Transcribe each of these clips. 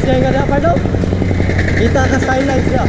niya nga na pardo. Kita ka skylights niya.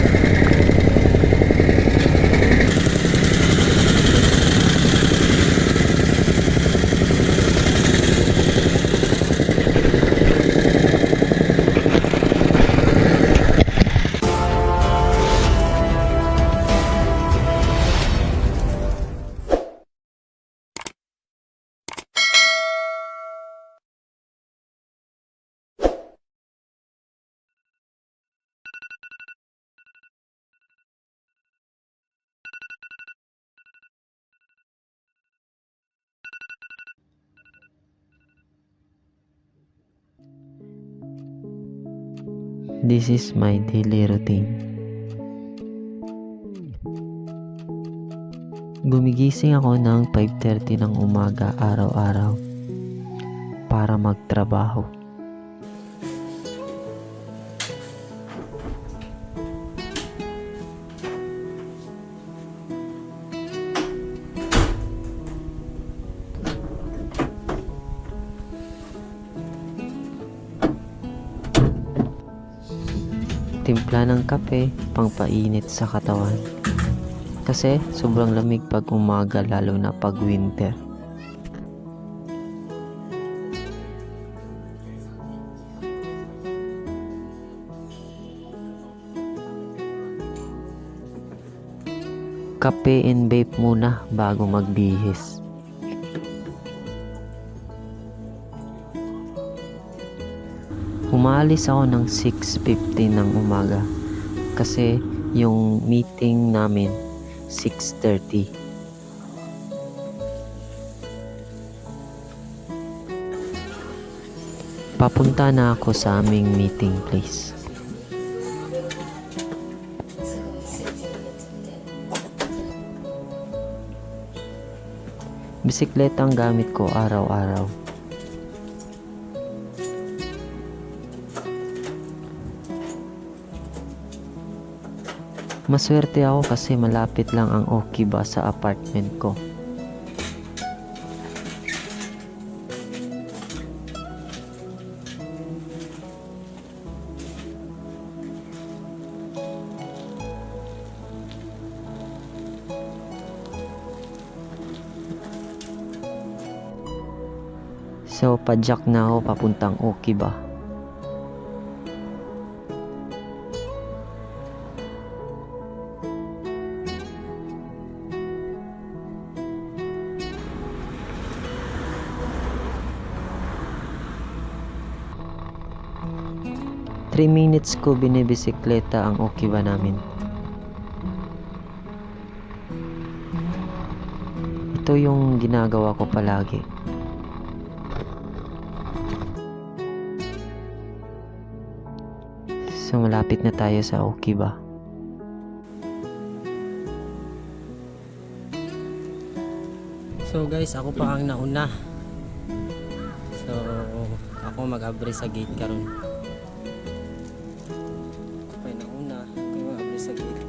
This is my daily routine. Gumigising ako ng 5:30 ng umaga araw-araw para magtrabaho. Timpla ng kape, pangpainit sa katawan. Kasi sobrang lamig pag umaga, lalo na pag winter. Kape and vape muna bago magbihis. Umalis ako ng 6:15 ng umaga kasi yung meeting namin 6:30. Papunta na ako sa aming meeting place. Bisikleta ang gamit ko araw-araw. Maswerte ako kasi malapit lang ang Okiba sa apartment ko. So, padyak na ako papuntang Okiba. Three minutes ko binibisikleta ang Okiba namin. Ito yung ginagawa ko palagi. So malapit na tayo sa Okiba. So guys, ako pa ang nauna. So ako mag-abre sa gate karon. Ako pa yung nauna, ako mag-abre sa gate.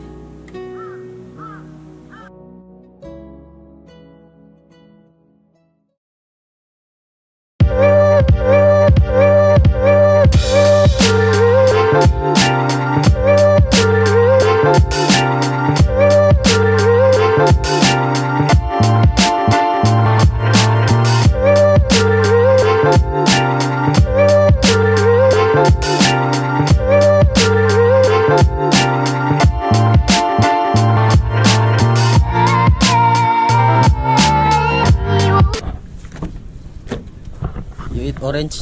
You eat orange?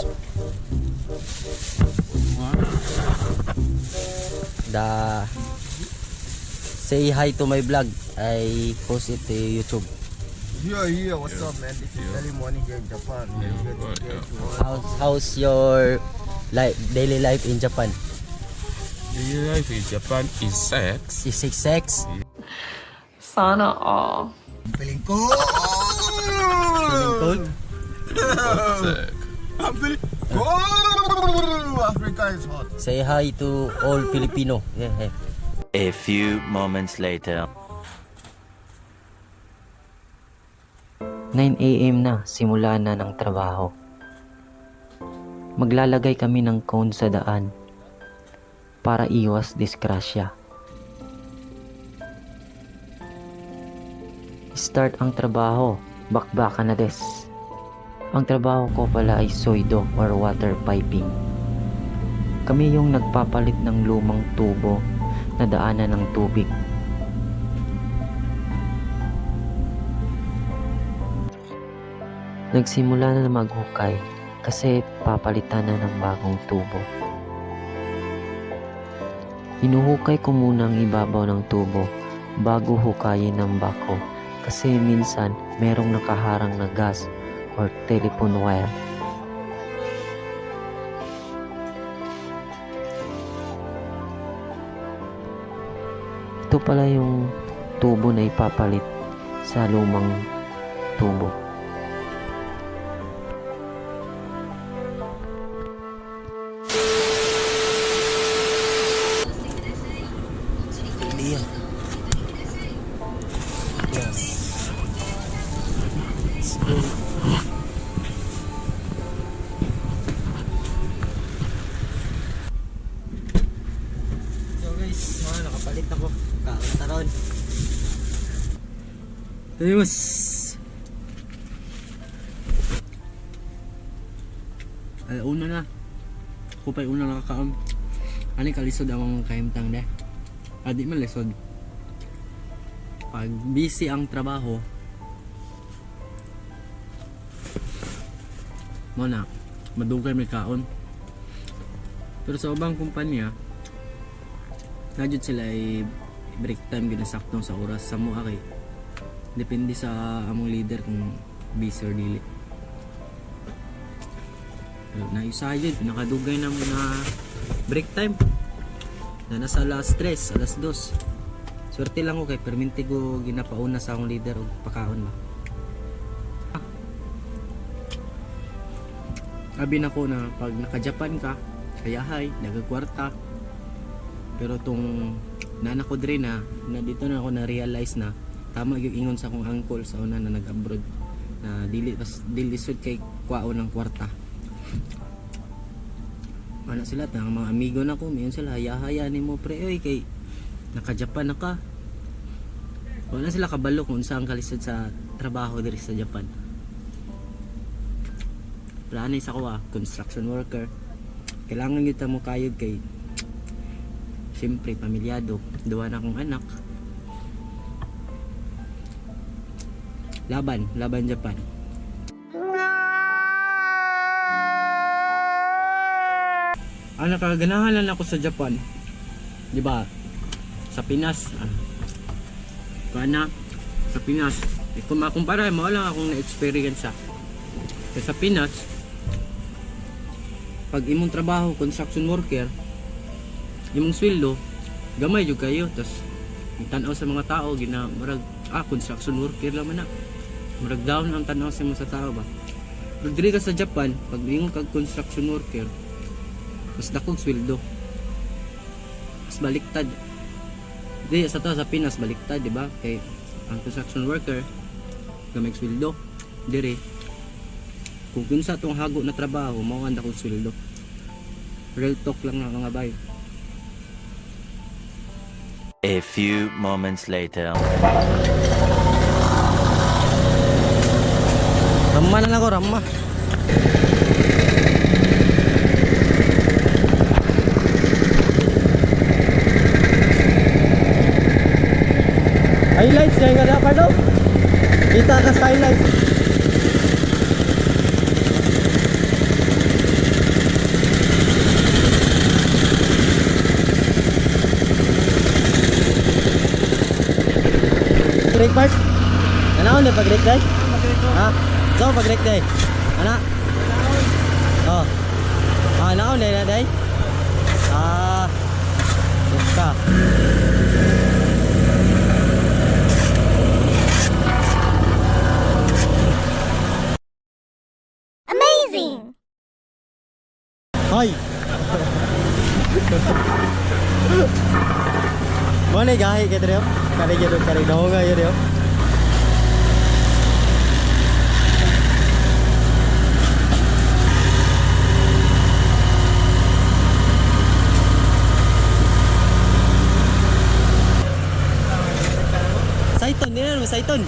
Say hi to my vlog. I post it to YouTube. Yeah, what's up, man? This is early morning here in Japan. How's your daily life in Japan? Daily life in Japan is sex. Is it sex? Sana all. Feeling cool. Feeling cold? Sex. I'm feeling cool. Africa is hot. Say hi to all Filipino. Yeah. A few moments later. 9 AM na, simula na ng trabaho. Maglalagay kami ng cone sa daan para iwas disgrasya. Start ang trabaho, bakbakan na des. Ang trabaho ko pala ay soido or water piping. Kami yung nagpapalit ng lumang tubo na daanan ng tubig. Nagsimula na maghukay kasi papalitan na ng bagong tubo. Hinuhukay ko muna ang ibabaw ng tubo bago hukayin ng bako kasi minsan merong nakaharang na gas or telephone wire. Ito pala yung tubo na ipapalit sa lumang tubo. Iya. Yes. Let's go. So guys, nakapalit ako. Kakataron. Ayos. Una na. Ako pa'y una nakakaam. Ano kalisod ang kaimtang de? Adi man lisod. Pag busy ang trabaho, mo na, madugay may kaon. Pero sa ubang kumpanya, nadyo sila ay break time ginasaktong sa oras sa mga kay. Depende sa among leader kung busy or dili. Pero naisayod, pinakadugay na mo na break time. Na nasa alas 3, alas 2. Swerte lang ko kay perminti ko ginapauna sa akong leader og pakaon ba. Abi na ko na pag naka-Japan ka, kayahay, nagagkwarta. Pero tong nana ko dre na dito na ako na-realize na tama yung ingon sa akong uncle sa una na nag-abroad na dili sud kay kwaon ng kwarta. Ano sila tang mga amigo na ko, mayon sila haya-haya nimo pre oy kay naka-Japan na ka. Wala sila kabalo kung saan kalisod sa trabaho diri sa Japan. Plano sa ko construction worker. Kailangan gyud ta mo kayod kay siyempre pamilyado, duwa na akong anak. Laban Japan. Nakaganahan lang ako sa Japan. 'Di ba? Sa Pinas, sa Pinas, kung makumpara mo lang akong na-experience sa Pinas. Pag imong trabaho construction worker, imong sweldo gamay jud kayo, tas tan-aw sa mga tao murag construction worker lang man na. Murag down ang tan-aw sa mga tao ba. Pero diri ka sa Japan, pag ingon kag construction worker, mas dakong sweldo. Mas baliktad. Di sa to sa Pinas baliktad, di ba? Kay ang construction worker gamay sweldo. Dire kung kinsa tong hago na trabaho, mao ang dakong sweldo. Real talk lang na mga bay. A few moments later. Ramma na ako, ramma. Highlights kaya nga dapat daw. Kita ka sa highlights. Break part? Ano na pag break day? Ha? So pag break day. Ana? Oh. Naon na day? Buka. Hoy! Mana gahe ke tere? Kare jero kare doga jero. Saiton.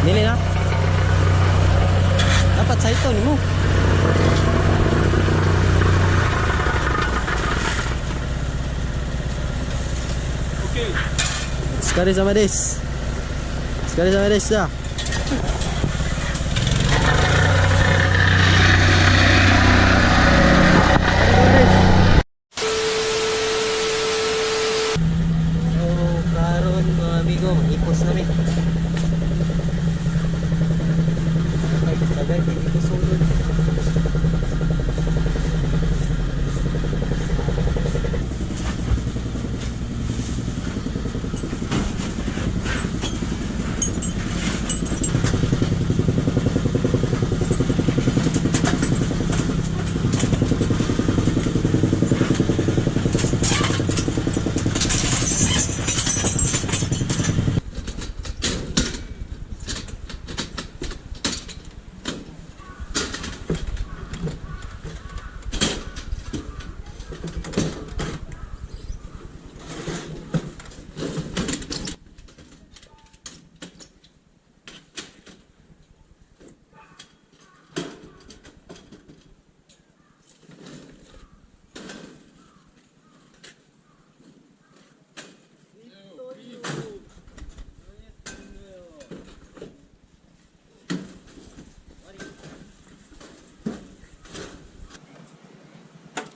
Dili na. Dapat Saiton mo. Okay. Sekali sama Des. Sekali sama Des dah. So, karon mga amigo, ipos namin. Tagay, hindi ko sulod.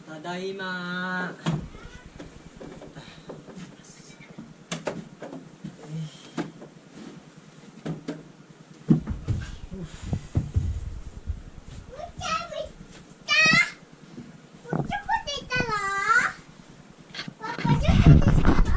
Tadaima. Papa,